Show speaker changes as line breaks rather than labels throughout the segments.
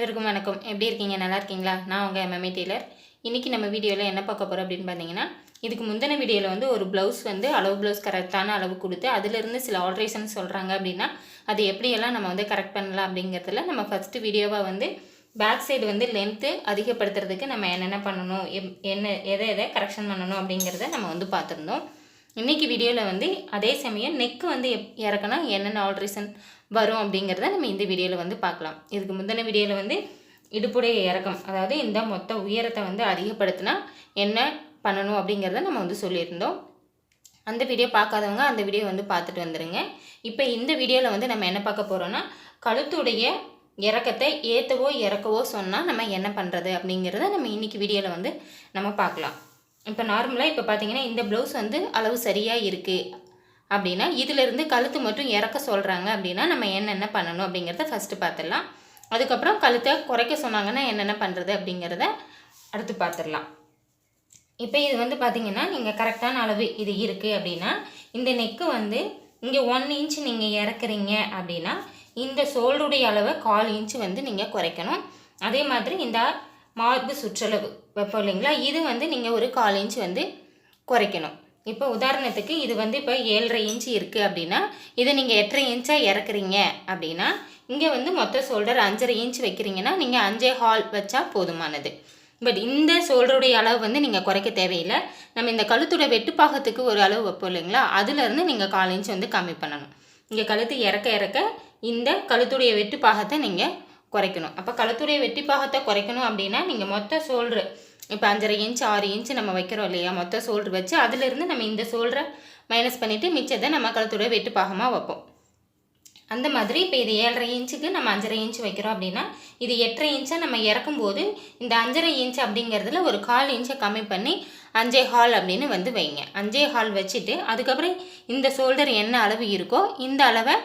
அனைவருக்கும் வணக்கம். எப்படி இருக்கீங்க? நல்லா இருக்கீங்களா? நான் உங்கள் எம்எம்ஏ டெய்லர். இன்றைக்கி நம்ம வீடியோவில் என்ன பார்க்க போகிறோம் அப்படின்னு பார்த்தீங்கன்னா, இதுக்கு முந்தின வீடியோவில் வந்து ஒரு ப்ளவுஸ் வந்து அளவு ப்ளவுஸ் கரெக்டான அளவு கொடுத்து அதிலிருந்து சில ஆல்ட்ரேஷன் சொல்கிறாங்க அப்படின்னா அது எப்படியெல்லாம் நம்ம வந்து கரெக்ட் பண்ணலாம் அப்படிங்கிறதுல நம்ம ஃபஸ்ட்டு வீடியோவாக வந்து பேக் சைடு வந்து லென்த்து அதிகப்படுத்துறதுக்கு நம்ம என்னென்ன பண்ணணும், எதை கரெக்ஷன் பண்ணணும் அப்படிங்கிறத நம்ம வந்து பார்த்துருந்தோம். இன்றைக்கி வீடியோவில் வந்து அதே சமயம் நெக்கு வந்து இறக்குனா என்னென்ன ஆல்ட்ரேஷன் வரும் அப்படிங்கிறத நம்ம இந்த வீடியோவில் வந்து பார்க்கலாம். இதுக்கு முந்தின வீடியோவில் வந்து இடுப்புடைய இறக்கம், அதாவது இந்த மொத்த உயரத்தை வந்து அதிகப்படுத்தினா என்ன பண்ணணும் அப்படிங்கிறத நம்ம வந்து சொல்லியிருந்தோம். அந்த வீடியோ பார்க்காதவங்க அந்த வீடியோ வந்து பார்த்துட்டு வந்துடுங்க. இப்போ இந்த வீடியோவில் வந்து நம்ம என்ன பார்க்க போகிறோன்னா, கழுத்துடைய இறக்கத்தை ஏற்றவோ இறக்கவோ சொன்னால் நம்ம என்ன பண்ணுறது அப்படிங்கிறத நம்ம இன்றைக்கி வீடியோவில் வந்து நம்ம பார்க்கலாம். இப்போ நார்மலாக இப்போ பார்த்தீங்கன்னா இந்த ப்ளவுஸ் வந்து அளவு சரியாக இருக்குது அப்படின்னா இதிலிருந்து கழுத்து மட்டும் இறக்க சொல்கிறாங்க அப்படின்னா நம்ம என்னென்ன பண்ணணும் அப்படிங்கிறத ஃபஸ்ட்டு பார்த்துடலாம். அதுக்கப்புறம் கழுத்தை குறைக்க சொன்னாங்கன்னா என்னென்ன பண்ணுறது அப்படிங்கிறத அடுத்து பார்த்துடலாம். இப்போ இது வந்து பார்த்திங்கன்னா நீங்கள் கரெக்டான அளவு இது இருக்குது அப்படின்னா இந்த நெக்கு வந்து இங்கே 1 இன்ச் நீங்கள் இறக்குறீங்க அப்படின்னா இந்த ஷோல்டருடைய அளவை 1/4 இன்ச்சு வந்து நீங்கள் குறைக்கணும். அதே மாதிரி இந்த மார்பு சுற்றளவு வைப்போம் இல்லைங்களா, இது வந்து நீங்கள் ஒரு 1/4 இன்ச் வந்து குறைக்கணும். இப்போ உதாரணத்துக்கு இது வந்து இப்போ 7.5 இன்ச்சு இருக்குது அப்படின்னா இதை நீங்கள் 8.5 இன்ச்சாக இறக்குறீங்க அப்படின்னா இங்கே வந்து மொத்த ஷோல்டர் 5.5 இன்ச் வைக்கிறீங்கன்னா நீங்கள் 5.25 வச்சா போதுமானது. பட் இந்த ஷோல்டருடைய அளவு வந்து நீங்கள் குறைக்க தேவையில்லை. நம்ம இந்த கழுத்துடைய வெட்டுப்பாகத்துக்கு ஒரு அளவு வைப்போம் இல்லைங்களா, அதுலேருந்து நீங்கள் 1/4 இன்ச் வந்து கம்மி பண்ணணும். இங்கே கழுத்து இறக்க இந்த கழுத்துடைய வெட்டுப்பாகத்தை நீங்கள் குறைக்கணும். அப்போ கழுத்துடைய வெட்டிப்பாகத்தை குறைக்கணும் அப்படின்னா நீங்கள் மொத்த ஷோல்டரு இப்போ 5.5 இன்ச் 6 இன்ச்சு நம்ம வைக்கிறோம் இல்லையா, மொத்த ஷோல்டர் வச்சு அதிலிருந்து நம்ம இந்த ஷோல்டரை மைனஸ் பண்ணிவிட்டு மிச்சத்தை நம்ம கழுத்துடைய வெட்டுப்பாகமாக வைப்போம். அந்த மாதிரி இப்போ இது 7.5 இன்ச்சுக்கு நம்ம 5.5 இன்ச் வைக்கிறோம் அப்படின்னா இது 8.5 இன்ச்சாக நம்ம இறக்கும்போது இந்த 5.5 இன்ச் அப்படிங்கிறதுல ஒரு 1/4 இன்ச்சை கம்மி பண்ணி 5.25 அப்படின்னு வந்து வைங்க. 5.25 வச்சுட்டு அதுக்கப்புறம் இந்த ஷோல்டர் என்ன அளவு இருக்கோ இந்த அளவை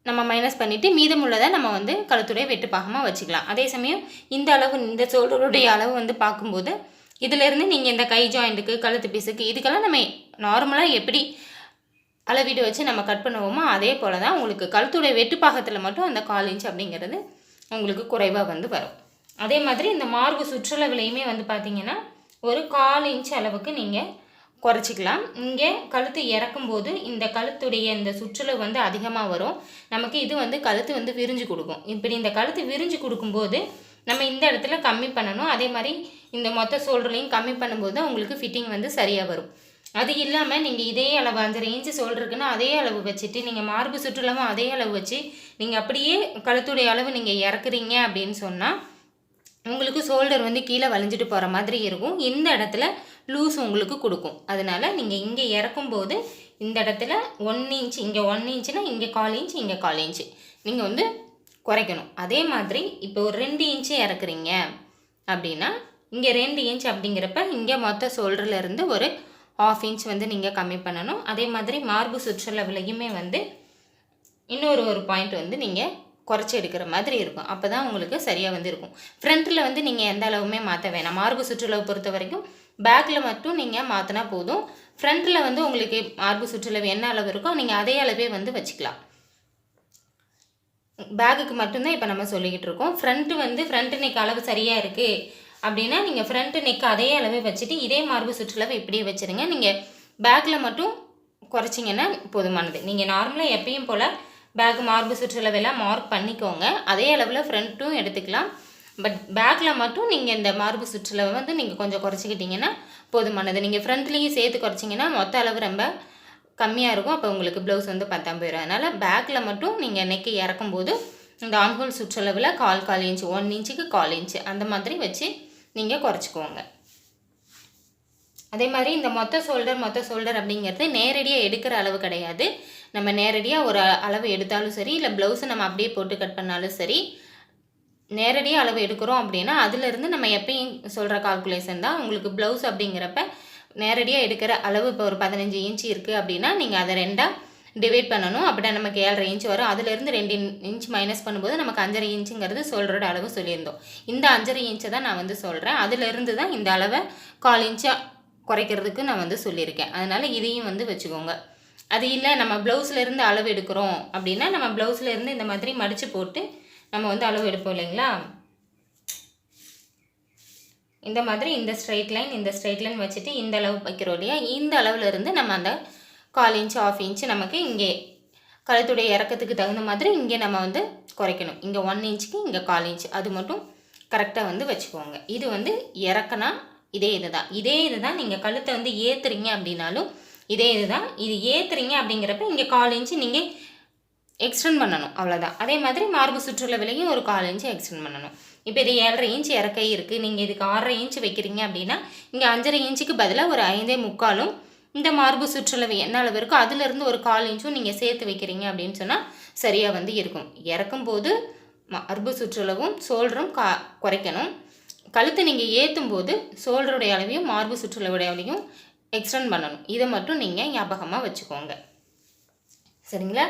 நம்ம மைனஸ் பண்ணிவிட்டு மீதமுள்ளதை நம்ம வந்து கழுத்துடைய வெட்டுப்பாகமாக வச்சுக்கலாம். அதே சமயம் இந்த அளவு இந்த ஷோல்டருடைய அளவு வந்து பார்க்கும்போது இதிலேருந்து நீங்கள் இந்த கை ஜாயிண்ட்டுக்கு கழுத்து பீஸுக்கு இதுக்கெல்லாம் நம்ம நார்மலாக எப்படி அளவீடு வச்சு நம்ம கட் பண்ணுவோமோ அதே போல் தான் உங்களுக்கு கழுத்துடைய வெட்டுப்பாகத்தில் மட்டும் அந்த 1/4 இன்ச் அப்படிங்கிறது உங்களுக்கு குறைவாக வந்து வரும். அதே மாதிரி இந்த மார்பு சுற்றளவுலையுமே வந்து பார்த்திங்கன்னா ஒரு 1/4 இன்ச் அளவுக்கு நீங்கள் குறைச்சிக்கலாம். இங்கே கழுத்து இறக்கும்போது இந்த கழுத்துடைய இந்த சுற்றளவு வந்து அதிகமாக வரும். நமக்கு இது வந்து கழுத்து வந்து விரிஞ்சு கொடுக்கும். இப்படி இந்த கழுத்து விரிஞ்சு கொடுக்கும்போது நம்ம இந்த இடத்துல கம்மி பண்ணணும். அதே மாதிரி இந்த மொத்த ஷோல்டர்லையும் கம்மி பண்ணும்போது தான் உங்களுக்கு ஃபிட்டிங் வந்து சரியாக வரும். அது இல்லாமல் நீங்கள் இதே அளவு 5.5 இன்ச்சு ஷோல்டருக்குன்னா அதே அளவு வச்சுட்டு நீங்கள் மார்பு சுற்றளவும் அதே அளவு வச்சு நீங்கள் அப்படியே கழுத்துடைய அளவு நீங்கள் இறக்குறீங்க அப்படின்னு சொன்னால் உங்களுக்கு ஷோல்டர் வந்து கீழே வளைஞ்சிட்டு போகிற மாதிரி இருக்கும். இந்த இடத்துல லூஸ் உங்களுக்கு கொடுக்கும். அதனால் நீங்கள் இங்கே இறக்கும்போது இந்த இடத்துல 1 இன்ச், இங்கே 1 இன்ச்சுனா இங்கே 1/4 இன்ச், இங்கே 1/4 இன்ச்சு நீங்கள் வந்து குறைக்கணும். அதே மாதிரி இப்போ ஒரு 2 இன்ச்சு இறக்குறீங்க அப்படின்னா இங்கே 2 இன்ச் அப்படிங்கிறப்ப இங்கே மொத்த ஷோல்டர்லேருந்து ஒரு 1/2 இன்ச் வந்து நீங்கள் கம்மி பண்ணணும். அதே மாதிரி மார்பு சுற்றளவுலையுமே வந்து ஒரு பாயிண்ட் வந்து நீங்கள் குறைச்சி எடுக்கிற மாதிரி இருக்கும். அப்போ தான் உங்களுக்கு சரியாக வந்து இருக்கும். ஃப்ரண்ட்டில் வந்து நீங்கள் எந்த அளவுமே மாற்ற வேணாம். மார்பு சுற்றளவு பொறுத்த வரைக்கும் பேக்கில் மட்டும் நீங்கள் மாற்றினா போதும். ஃப்ரண்ட்டில் வந்து உங்களுக்கு மார்பு சுற்றளவு என்ன அளவு இருக்கோ நீங்கள் அதே அளவே வந்து வச்சுக்கலாம். பேக்குக்கு மட்டும்தான் இப்போ நம்ம சொல்லிக்கிட்டு இருக்கோம். ஃப்ரண்ட்டு நெக் அளவு சரியாக இருக்குது அப்படின்னா நீங்கள் ஃப்ரண்ட்டு நெக் அதே அளவே வச்சுட்டு இதே மார்பு சுற்றளவு இப்படியே வச்சுருங்க. நீங்கள் பேக்கில் மட்டும் குறைச்சிங்கன்னா போதுமானது. நீங்கள் நார்மலாக எப்பயும் போல் பேக் மார்பு சுற்றளவெல்லாம் மார்க் பண்ணிக்கோங்க. அதே அளவில் ஃப்ரண்ட்டும் எடுத்துக்கலாம். பட் பேக்கில் மட்டும் நீங்கள் இந்த மார்பு சுற்றளவை வந்து நீங்கள் கொஞ்சம் குறைச்சிக்கிட்டிங்கன்னா போதுமானது. நீங்கள் ஃப்ரண்ட்லேயும் சேர்த்து குறைச்சிங்கன்னா மொத்த அளவு ரொம்ப கம்மியாக இருக்கும். அப்போ உங்களுக்கு ப்ளவுஸ் வந்து பத்தாம் போயிடும். அதனால் பேக்கில் மட்டும் நீங்கள் நெக்கு இறக்கும்போது இந்த ஆம்ஹோல் சுற்றளவில் 1/4 இன்ச்சு 1 இன்ச்சுக்கு 1/4 இன்ச்சு அந்த மாதிரி வச்சு நீங்கள் குறைச்சிக்கோங்க. அதே மாதிரி இந்த மொத்த ஷோல்டர் அப்படிங்கிறது நேரடியாக எடுக்கிற அளவு கிடையாது. நம்ம நேரடியாக ஒரு அளவு எடுத்தாலும் சரி, இல்லை ப்ளவுஸை நம்ம அப்படியே போட்டு கட் பண்ணாலும் சரி, நேரடியாக அளவு எடுக்கிறோம் அப்படின்னா அதிலிருந்து நம்ம எப்பயும் சொல்கிற கால்குலேஷன் தான். உங்களுக்கு ப்ளவுஸ் அப்படிங்கிறப்ப நேரடியாக எடுக்கிற அளவு இப்போ ஒரு 15 இன்ச்சு இருக்குது அப்படின்னா நீங்கள் அதை 2ஆக டிவைட் பண்ணணும். அப்படின்னா நமக்கு 7.5 இன்ச் வரும். அதிலிருந்து 2 இன்ச் மைனஸ் பண்ணும்போது நமக்கு 5.5 இன்ச்சுங்கிறது ஷோல்டரோட அளவு சொல்லியிருந்தோம். இந்த 5.5 இன்ச்சை தான் நான் வந்து சொல்கிறேன். அதிலிருந்து தான் இந்த அளவை 1/4 இன்ச்சாக குறைக்கிறதுக்கு நான் வந்து சொல்லியிருக்கேன். அதனால் இதையும் வந்து வச்சுக்கோங்க. அது இல்லை நம்ம ப்ளவுஸ்லேருந்து அளவு எடுக்கிறோம் அப்படின்னா நம்ம ப்ளவுஸ்லேருந்து இந்த மாதிரி மடித்து போட்டு நம்ம வந்து அளவு எடுப்போம் இல்லைங்களா, இந்த மாதிரி இந்த ஸ்ட்ரைட் லைன் வச்சுட்டு இந்த அளவு வைக்கிறோம் இல்லையா, இந்த அளவில் இருந்து நம்ம அந்த 1/4 இன்ச் 1/2 இன்ச் நமக்கு இங்கே கழுத்துடைய இறக்கத்துக்கு தகுந்த மாதிரி இங்கே நம்ம வந்து குறைக்கணும். இங்கே 1 இன்ச்சுக்கு இங்கே 1/4 இன்ச் அது மட்டும் கரெக்டாக வந்து வச்சுக்கோங்க. இது வந்து இறக்குனா இதே இது தான் நீங்கள் கழுத்தை வந்து ஏற்றுறீங்க அப்படின்னாலும் இதே இது ஏற்றுறீங்க அப்படிங்கிறப்ப இங்கே 1/4 இன்ச்சு நீங்கள் எக்ஸ்டெண்ட் பண்ணணும், அவ்வளோதான். அதே மாதிரி மார்பு சுற்றளவுலையும் ஒரு 1/4 இன்ச்சு எக்ஸ்டெண்ட் பண்ணணும். இப்போ இது 7.5 இன்ச் இறக்கை இருக்குது, நீங்கள் இதுக்கு 6.5 இன்ச் வைக்கிறீங்க அப்படின்னா இங்கே 5.5 இன்ச்சுக்கு பதிலாக ஒரு 5.75 இந்த மார்பு சுற்றளவு என்ன அளவு இருக்கோ அதிலிருந்து ஒரு 1/4 இன்ச்சும் நீங்கள் சேர்த்து வைக்கிறீங்க அப்படின்னு சொன்னால் சரியாக வந்து இருக்கும். இறக்கும்போது மார்பு சுற்றளவும் ஷோல்டரும் குறைக்கணும். கழுத்தை நீங்கள் ஏற்றும் போது ஷோல்டருடைய அளவையும் மார்பு சுற்றளவுடைய அளவையும் எக்ஸ்டெண்ட் பண்ணணும். இதை மட்டும் நீங்கள் ஞாபகமாக வச்சுக்கோங்க, சரிங்களா?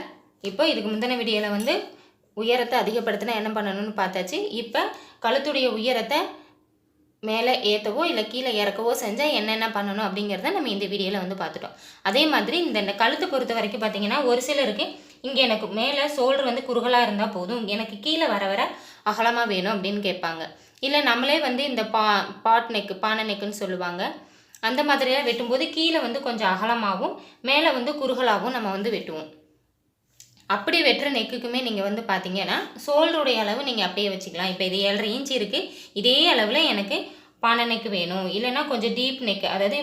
இப்போ இதுக்கு முந்தின வீடியோவில் வந்து உயரத்தை அதிகப்படுத்தினா என்ன பண்ணணும்னு பார்த்தாச்சு. இப்போ கழுத்துடைய உயரத்தை மேலே ஏற்றவோ இல்லை கீழே இறக்கவோ செஞ்சால் என்னென்ன பண்ணணும் அப்படிங்கிறத நம்ம இந்த வீடியோவில் வந்து பார்த்துட்டோம். அதே மாதிரி இந்த கழுத்தை பொறுத்த வரைக்கும் பார்த்தீங்கன்னா ஒரு சிலருக்கு இங்கே எனக்கு மேலே ஷோல்டர் வந்து குறுகலாக இருந்தால் போதும், எனக்கு கீழே வர வர அகலமாக வேணும் அப்படின்னு கேட்பாங்க. இல்லை நம்மளே வந்து இந்த பானை நெக்குன்னு சொல்லுவாங்க, அந்த மாதிரியாக வெட்டும்போது கீழே வந்து கொஞ்சம் அகலமாகவும் மேலே வந்து குறுகலாகவும் நம்ம வந்து வெட்டுவோம். அப்படி வெட்டுற நெக்குக்குமே நீங்கள் வந்து பார்த்தீங்கன்னா ஷோல்டருடைய அளவு நீங்கள் அப்படியே வச்சுக்கலாம். இப்போ இது 7.5 இன்ச் இருக்குது, இதே அளவில் எனக்கு பானை நெக்கு வேணும், இல்லைன்னா கொஞ்சம் டீப் நெக்கு, அதாவது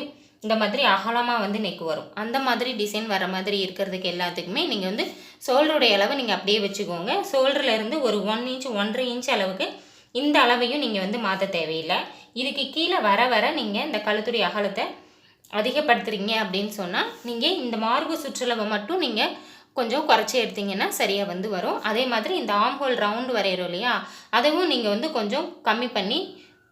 இந்த மாதிரி அகலமாக வந்து நெக்கு வரும், அந்த மாதிரி டிசைன் வர மாதிரி இருக்கிறதுக்கு எல்லாத்துக்குமே நீங்கள் வந்து ஷோல்டருடைய அளவை நீங்கள் அப்படியே வச்சுக்கோங்க. ஷோல்டர்லேருந்து ஒரு 1 இன்ச் 1.5 இன்ச் அளவுக்கு இந்த அளவையும் நீங்கள் வந்து மாற்ற தேவையில்லை. இதுக்கு கீழே வர வர நீங்கள் இந்த கழுத்துடைய அகலத்தை அதிகப்படுத்துறீங்க அப்படின்னு சொன்னால் நீங்கள் இந்த மார்பு சுற்றளவை மட்டும் நீங்கள் கொஞ்சம் குறைச்சி எடுத்திங்கன்னா சரியாக வந்து வரும். அதே மாதிரி இந்த ஆம் ஹோல் ரவுண்டு வரைகிறோம் இல்லையா, அதுவும் நீங்கள் வந்து கொஞ்சம் கம்மி பண்ணி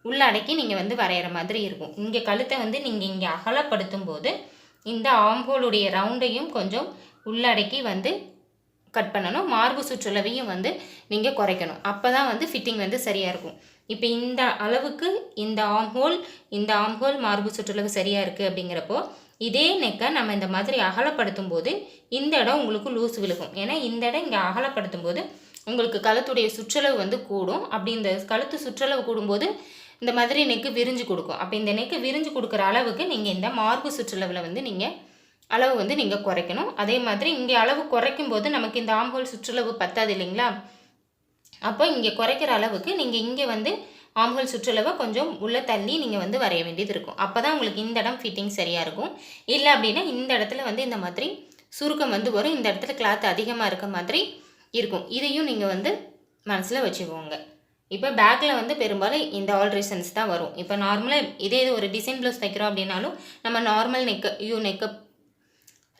உள்ளடக்கி நீங்கள் வந்து வரைகிற மாதிரி இருக்கும். இங்கே கழுத்தை வந்து நீங்கள் இங்கே அகலப்படுத்தும் போது இந்த ஆம் ஹோலுடைய ரவுண்டையும் கொஞ்சம் உள்ளடக்கி வந்து கட் பண்ணணும். மார்பு சுற்றளவையும் வந்து நீங்கள் குறைக்கணும், அப்போ தான் வந்து ஃபிட்டிங் வந்து சரியாக இருக்கும். இப்போ இந்த அளவுக்கு இந்த ஆம் ஹோல் மார்பு சுற்றளவு சரியாக இருக்குது அப்படிங்கிறப்போ இதே நெக்கை நம்ம இந்த மாதிரி அகலப்படுத்தும் போது இந்த இடம் உங்களுக்கு லூஸ் விழுகும். ஏன்னா இந்த இடம் இங்கே அகலப்படுத்தும் போது உங்களுக்கு கழுத்துடைய சுற்றளவு வந்து கூடும். அப்படி இந்த கழுத்து சுற்றளவு கூடும்போது இந்த மாதிரி நெக்கு விரிஞ்சு கொடுக்கும். அப்போ இந்த நெக்கு விரிஞ்சு கொடுக்குற அளவுக்கு நீங்கள் இந்த மார்பு சுற்றளவில் வந்து நீங்கள் அளவு வந்து நீங்கள் குறைக்கணும். அதே மாதிரி இங்கே அளவு குறைக்கும் போது நமக்கு இந்த ஆம்ஹோல் சுற்றளவு பத்தாது இல்லைங்களா, அப்போ இங்கே குறைக்கிற அளவுக்கு நீங்கள் இங்கே வந்து ஆம்ஹோல் சுற்றளவை கொஞ்சம் உள்ளே தள்ளி நீங்கள் வந்து வரைய வேண்டியது இருக்கும். அப்போ தான் உங்களுக்கு இந்த இடம் ஃபிட்டிங் சரியாக இருக்கும். இல்லை அப்படின்னா இந்த இடத்துல வந்து இந்த மாதிரி சுருக்கம் வந்து வரும், இந்த இடத்துல கிளாத் அதிகமாக இருக்க மாதிரி இருக்கும். இதையும் நீங்கள் வந்து மனசில் வச்சுக்கோங்க. இப்போ பேக்கில் வந்து பெரும்பாலும் இந்த ஆல்ட்ரேஷன்ஸ் தான் வரும். இப்போ நார்மலாக இதே ஒரு டிசைன் ப்ளவுஸ் தைக்கிறோம் அப்படின்னாலும் நம்ம normal neck, you neck,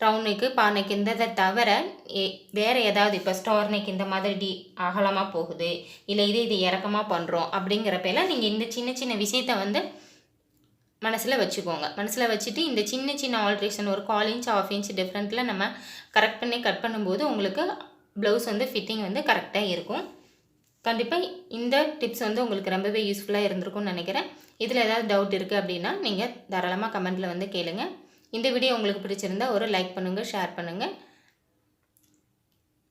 round neck, பா நெக் இந்த தவிர வேறு ஏதாவது இப்போ ஸ்டார் நெக் இந்த மாதிரி அகலமாக போகுது, இல்லை இது இறக்கமாக பண்ணுறோம் அப்படிங்கிறப்பெல்லாம் நீங்கள் இந்த சின்ன சின்ன விஷயத்தை வந்து மனசில் வச்சுக்கோங்க. மனசில் வச்சுட்டு இந்த சின்ன சின்ன ஆல்ட்ரேஷன் ஒரு 1/4 இன்ச் 1/2 இன்ச் டிஃப்ரெண்ட்டில் நம்ம கரெக்ட் பண்ணி கட் பண்ணும்போது உங்களுக்கு ப்ளவுஸ் வந்து ஃபிட்டிங் வந்து கரெக்டாக இருக்கும். கண்டிப்பாக இந்த டிப்ஸ் வந்து உங்களுக்கு ரொம்பவே யூஸ்ஃபுல்லாக இருந்திருக்கும்னு நினைக்கிறேன். இதில் ஏதாவது டவுட் இருக்குது அப்படின்னா நீங்கள் தாராளமாக கமெண்ட்டில் வந்து கேளுங்க. இந்த வீடியோ உங்களுக்கு பிடிச்சிருந்தா ஒரு லைக் பண்ணுங்கள், ஷேர் பண்ணுங்கள்.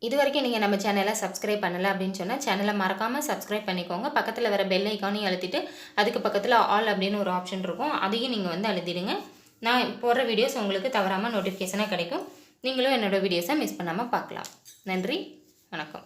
இது வரைக்கும் நீங்கள் நம்ம சேனலை சப்ஸ்கிரைப் பண்ணலை அப்படின்னு சொன்னால் சேனலை மறக்காமல் சப்ஸ்கிரைப் பண்ணிக்கோங்க. பக்கத்தில் வர பெல் ஐக்கானையும் அழுத்திட்டு அதுக்கு பக்கத்தில் ஆல் அப்படின்னு ஒரு ஆப்ஷன் இருக்கும், அதையும் நீங்கள் வந்து அழுத்திடுங்க. நான் போடுற வீடியோஸ் உங்களுக்கு தவறாமல் நோட்டிஃபிகேஷனாக கிடைக்கும். நீங்களும் என்னோடய வீடியோஸை மிஸ் பண்ணாமல் பார்க்கலாம். நன்றி, வணக்கம்.